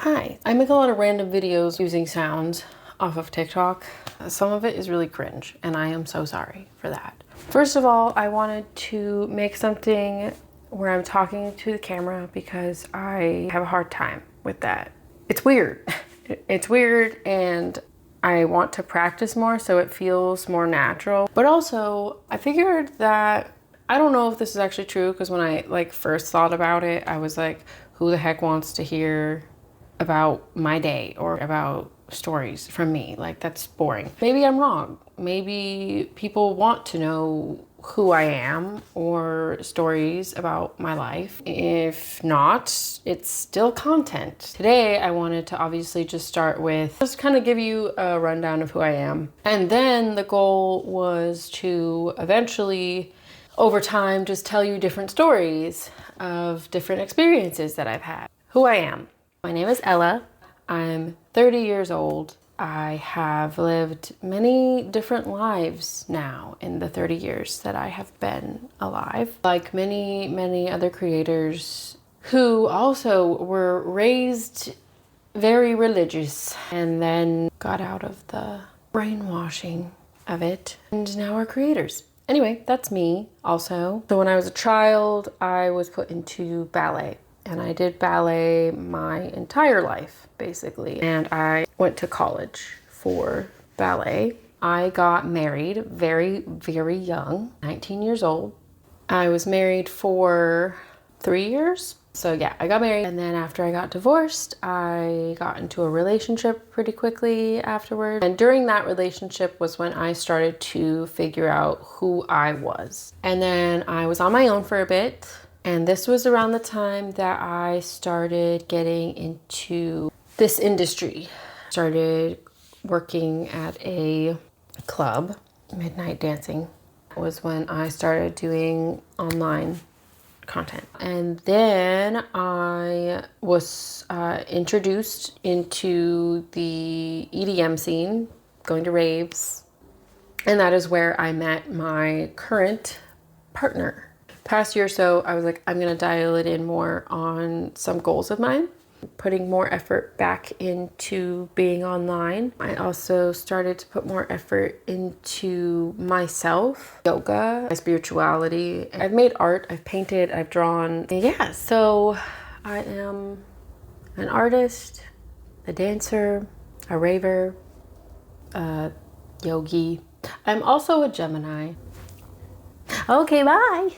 Hi, I make a lot of random videos using sounds off of TikTok. Some of it is really cringe, and I am so sorry for that. First of all, I wanted to make something where I'm talking to the camera because I have a hard time with that. It's weird. It's weird, and I want to practice more so it feels more natural. But also, I figured that I don't know if this is actually true, because when I first thought about it, I was like, who the heck wants to hear about my day or about stories from me? Like, that's boring. Maybe I'm wrong. Maybe people want to know who I am or stories about my life. If not, it's still content. Today, I wanted to obviously just start with just kind of give you a rundown of who I am. And then the goal was to eventually, over time, just tell you different stories of different experiences that I've had. Who I am. My name is Ella. I'm 30 years old. I have lived many different lives now in the 30 years that I have been alive. Like many other creators who also were raised very religious and then got out of the brainwashing of it and now are creators. Anyway, that's me also. So when I was a child, I was put into ballet. And I did ballet my entire life, basically. And I went to college for ballet. I got married very young, 19 years old. I was married for 3 years. So yeah, I got married. And then after I got divorced, I got into a relationship pretty quickly afterwards. And during that relationship was when I started to figure out who I was. And then I was on my own for a bit. And this was around the time that I started getting into this industry. Started working at a club, Midnight Dancing. That was when I started doing online content. And then I was introduced into the EDM scene, going to raves. And that is where I met my current partner. Past year or so, I was like, I'm gonna dial it in more on some goals of mine, putting more effort back into being online. I also started to put more effort into myself, yoga, my spirituality. I've made art, I've painted, I've drawn. Yeah, so I am an artist, a dancer, a raver, a yogi. I'm also a Gemini. Okay, bye.